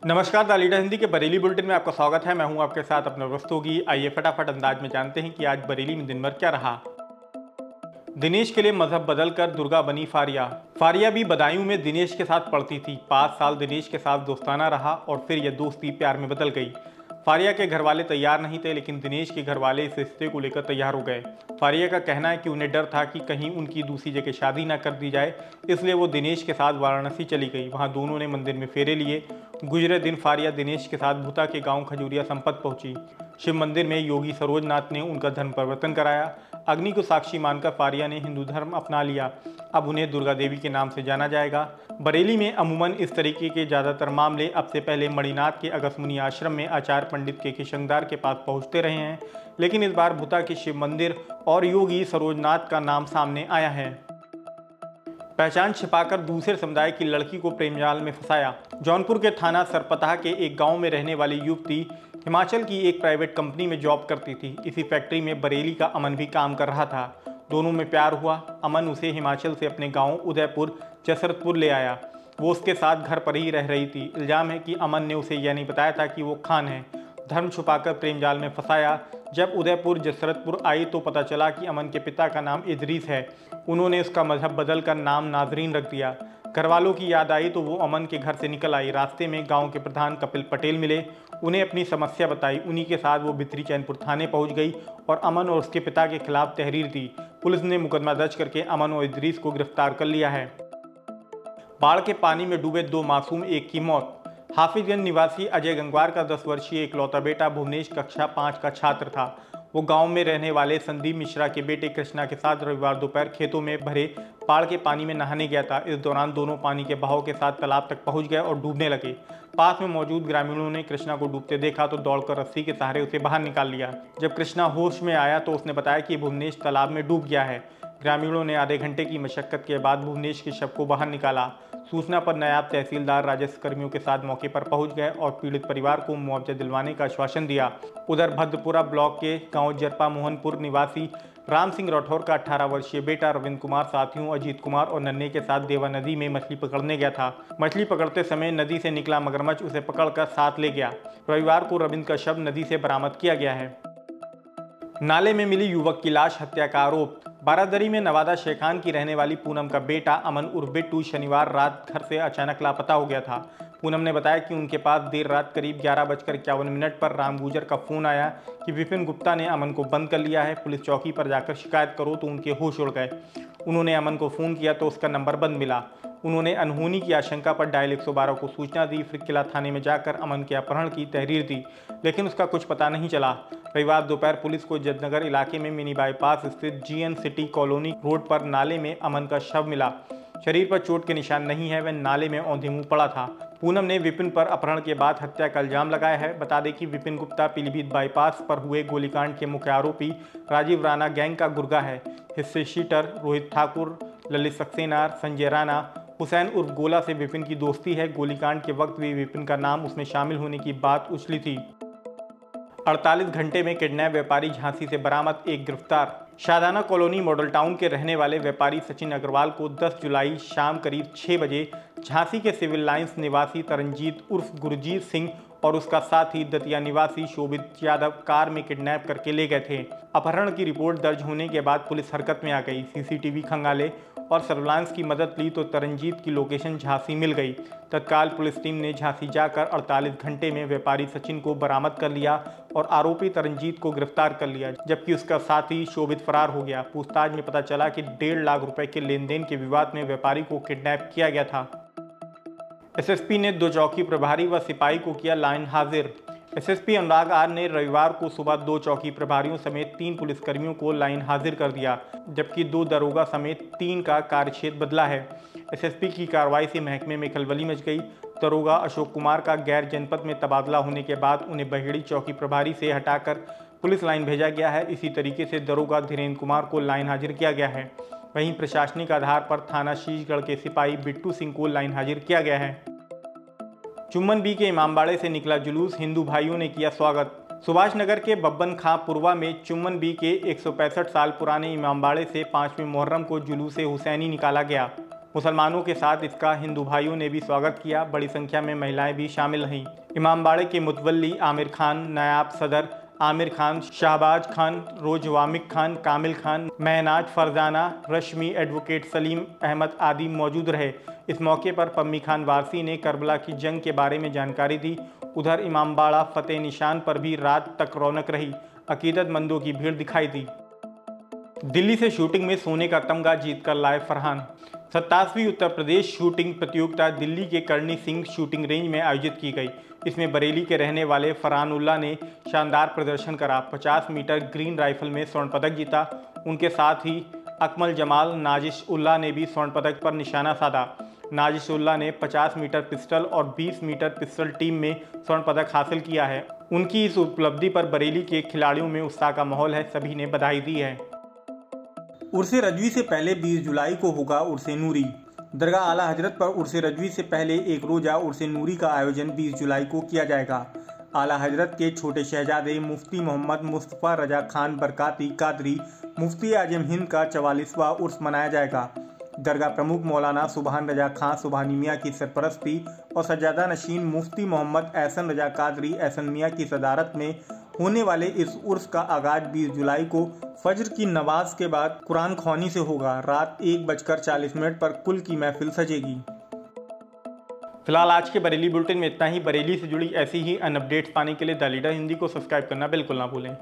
नमस्कार, the leader Hindi के Bareilly bulletin में आपका स्वागत है। मैं हूं आपके साथ अपने रस्तोगी। आइए फटाफट अंदाज में जानते हैं कि आज बरेली में दिन भर क्या रहा। दिनेश के लिए मजहब बदलकर दुर्गा बनी फारिया। फारिया भी बदायूं में दिनेश के साथ पढ़ती थी। 5 साल दिनेश के साथ दोस्ताना रहा और फिर यह दोस्ती प्यार में बदल गई। फारिया के घर वाले तैयार नहीं थे, लेकिन दिनेश के घर वाले इस रिश्ते को लेकर तैयार हो गए। फारिया का कहना है कि उन्हें डर था कि कहीं उनकी दूसरी जगह शादी न कर दी जाए, इसलिए वो दिनेश के साथ वाराणसी चली गई। वहां दोनों ने मंदिर में फेरे लिए। गुजरे दिन फारिया दिनेश के साथ भूता के गांव खजूरिया संपत पहुंची। शिव मंदिर में योगी सरोजनाथ ने उनका धर्म परिवर्तन कराया। अग्नि को साक्षी मानकर फारिया ने हिंदू धर्म अपना लिया। अब उन्हें दुर्गा देवी के नाम से जाना जाएगा। बरेली में अमूमन इस तरीके के ज़्यादातर मामले अब से पहले मणिनाथ के अगस्मुनि आश्रम में आचार्य पंडित के किशंगदार के पास पहुंचते रहे हैं, लेकिन इस बार भूता के शिव मंदिर और योगी सरोजनाथ का नाम सामने आया है। पहचान छिपाकर दूसरे समुदाय की लड़की को प्रेमजाल में फंसाया। जौनपुर के थाना सरपताह के एक गांव में रहने वाली युवती हिमाचल की एक प्राइवेट कंपनी में जॉब करती थी। इसी फैक्ट्री में बरेली का अमन भी काम कर रहा था। दोनों में प्यार हुआ। अमन उसे हिमाचल से अपने गांव उदयपुर जसरतपुर ले आया। वो उसके साथ घर पर ही रह रही थी। इल्जाम है कि अमन ने उसे यह नहीं बताया था कि वो खान है। धर्म छुपाकर प्रेम जाल में फंसाया। जब उदयपुर जसरतपुर आई तो पता चला कि अमन के पिता का नाम इदरीस है। उन्होंने उसका मजहब बदलकर नाम नाजरीन रख दिया। घर वालों की याद आई तो वो अमन के घर से निकल आई। रास्ते में गांव के प्रधान कपिल पटेल मिले। उन्हें अपनी समस्या बताई। उन्हीं के साथ वो भित्री चैनपुर थाने पहुंच गई और अमन और उसके पिता के खिलाफ तहरीर दी। पुलिस ने मुकदमा दर्ज करके अमन और इदरीस को गिरफ्तार कर लिया है। बाढ़ के पानी में डूबे 2 मासूम, एक की मौत। हाफिजगंज निवासी अजय गंगवार का 10 वर्षीय इकलौता बेटा भुवनेश कक्षा 5 का छात्र था। वो गांव में रहने वाले संदीप मिश्रा के बेटे कृष्णा के साथ रविवार दोपहर खेतों में भरे बाढ़ के पानी में नहाने गया था। इस दौरान दोनों पानी के बहाव के साथ तालाब तक पहुंच गए और डूबने लगे। पास में मौजूद ग्रामीणों ने कृष्णा को डूबते देखा तो दौड़कर रस्सी के सहारे उसे बाहर निकाल लिया। जब कृष्णा होश में आया तो उसने बताया कि भुवनेश तालाब में डूब गया है। ग्रामीणों ने आधे घंटे की मशक्कत के बाद भुवनेश के शव को बाहर निकाला। सूचना पर नायब तहसीलदार राजस्व कर्मियों के साथ मौके पर पहुंच गए और पीड़ित परिवार को मुआवजा दिलवाने का आश्वासन दिया। उधर भद्रपुरा ब्लॉक के गांव जरपा मोहनपुर निवासी राम सिंह राठौर का 18 वर्षीय बेटा रविंद्र कुमार साथियों अजीत कुमार और नन्हे के साथ देवा नदी में मछली पकड़ने गया था। मछली पकड़ते समय नदी से निकला मगरमच्छ उसे पकड़कर साथ ले गया। रविवार को रविंद्र का शव नदी से बरामद किया गया है। नाले में मिली युवक की लाश, हत्या का आरोप। बारादरी में नवादा शेखान की रहने वाली पूनम का बेटा अमन उर्फ बिट्टू शनिवार रात घर से अचानक लापता हो गया था। पूनम ने बताया कि उनके पास देर रात करीब 11:51 पर राम गुजर का फोन आया कि विपिन गुप्ता ने अमन को बंद कर लिया है। पुलिस चौकी पर जाकर शिकायत करो तो उनके होश उड़ गए। उन्होंने अमन को फ़ोन किया तो उसका नंबर बंद मिला। उन्होंने अनहोनी की आशंका पर डायल 112 को सूचना दी। फिर किला थाने में जाकर अमन के अपहरण की तहरीर दी, लेकिन उसका कुछ पता नहीं चला। रविवार दोपहर पुलिस को जदनगर इलाके में मिनी बाईपास स्थित GN सिटी कॉलोनी रोड पर नाले में अमन का शव मिला। शरीर पर चोट के निशान नहीं है। वह नाले में औंधे मुंह पड़ा था। पूनम ने विपिन पर अपहरण के बाद हत्या का इल्जाम लगाया है। बता दें कि विपिन गुप्ता पीलीभीत बाईपास पर हुए गोलीकांड के मुख्य आरोपी राजीव राणा गैंग का गुर्गा है। हिस्से शीटर रोहित ठाकुर, ललित सक्सेना, संजय राणा, हुसैन उर्फ गोला से विपिन की दोस्ती है। गोलीकांड के वक्त भी विपिन का नाम उसमें शामिल होने की बात उछली थी। 48 घंटे में किडनैप व्यापारी झांसी से बरामद, एक गिरफ्तार। शादाना कॉलोनी मॉडल टाउन के रहने वाले व्यापारी सचिन अग्रवाल को 10 जुलाई शाम करीब 6 बजे झांसी के सिविल लाइंस निवासी तरनजीत उर्फ गुरजीत सिंह और उसका साथी दतिया निवासी शोभित यादव कार में किडनैप करके ले गए थे। अपहरण की रिपोर्ट दर्ज होने के बाद पुलिस हरकत में आ गई। CCTV खंगाले और सर्विलांस की मदद ली तो तरनजीत की लोकेशन झांसी मिल गई। तत्काल पुलिस टीम ने झांसी जाकर 48 घंटे में व्यापारी सचिन को बरामद कर लिया और आरोपी तरनजीत को गिरफ्तार कर लिया, जबकि उसका साथी शोभित फरार हो गया। पूछताछ में पता चला कि 1.5 लाख रुपए के लेन देन के विवाद में व्यापारी को किडनैप किया गया था। SSP ने 2 चौकी प्रभारी व सिपाही को किया लाइन हाजिर। SSP अनुराग आर ने रविवार को सुबह 2 चौकी प्रभारियों समेत 3 पुलिसकर्मियों को लाइन हाजिर कर दिया, जबकि 2 दरोगा समेत 3 का कार्यक्षेत्र बदला है। SSP की कार्रवाई से महकमे में खलबली मच गई। दरोगा अशोक कुमार का गैर जनपद में तबादला होने के बाद उन्हें बहेड़ी चौकी प्रभारी से हटाकर पुलिस लाइन भेजा गया है। इसी तरीके से दरोगा धीरेन्द्र कुमार को लाइन हाजिर किया गया है। वहीं प्रशासनिक आधार पर थाना शीशगढ़ के सिपाही बिट्टू सिंह को लाइन हाजिर किया गया है। चुम्बन बी के इमामबाड़े से निकला जुलूस, हिंदू भाइयों ने किया स्वागत। सुभाष नगर के बब्बन खां पुरवा में चुम्बन बी के 165 साल पुराने इमामबाड़े से 5वें मुहर्रम को जुलूस हुसैनी निकाला गया। मुसलमानों के साथ इसका हिंदू भाइयों ने भी स्वागत किया। बड़ी संख्या में महिलाएं भी शामिल रहीं। इमामबाड़े के मुतवल्ली आमिर खान, नायब सदर आमिर खान, शाहबाज खान, रोजवामिक खान, कामिल खान, महनाज फरजाना, रश्मि, एडवोकेट सलीम अहमद आदि मौजूद रहे। इस मौके पर पम्मी खान वारसी ने करबला की जंग के बारे में जानकारी दी। उधर इमामबाड़ा फतेह निशान पर भी रात तक रौनक रही। अकीदतमंदों की भीड़ दिखाई दी। दिल्ली से शूटिंग में सोने का तमगा जीत कर लाए फरहान। 27वीं उत्तर प्रदेश शूटिंग प्रतियोगिता दिल्ली के करणी सिंह शूटिंग रेंज में आयोजित की गई। इसमें बरेली के रहने वाले फरहानुल्लाह ने शानदार प्रदर्शन करा। 50 मीटर ग्रीन राइफल में स्वर्ण पदक जीता। उनके साथ ही अकमल जमाल, नाजिश उल्लाह ने भी स्वर्ण पदक पर निशाना साधा। नाजिश उल्लाह ने 50 मीटर पिस्टल और 20 मीटर पिस्टल टीम में स्वर्ण पदक हासिल किया है। उनकी इस उपलब्धि पर बरेली के खिलाड़ियों में उत्साह का माहौल है। सभी ने बधाई दी है। उर्से रजवी से पहले 20 जुलाई को होगा उर्से नूरी। दरगाह आला हजरत पर उर्से रजवी से पहले एक रोजा उर्से नूरी का आयोजन 20 जुलाई को किया जाएगा। आला हजरत के छोटे शहजादे मुफ्ती मोहम्मद मुस्तफ़ा रजा खान बरकाती कादरी मुफ्ती आजम हिंद का 44वां उर्स मनाया जाएगा। दरगाह प्रमुख मौलाना सुबहान रजा खां सुबहानी मियाँ की सरपरस्ती और सज्जादा नशीन मुफ्ती मोहम्मद एहसन रजा कादरी एहसन मियाँ की सदारत में होने वाले इस उर्स का आगाज 20 जुलाई को फज्र की नमाज के बाद कुरान ख्वानी से होगा। रात 1:40 पर कुल की महफिल सजेगी। फिलहाल आज के बरेली बुलेटिन में इतना ही। बरेली से जुड़ी ऐसी ही अन अपडेट्स पाने के लिए द लीडर हिंदी को सब्सक्राइब करना बिल्कुल ना भूलें।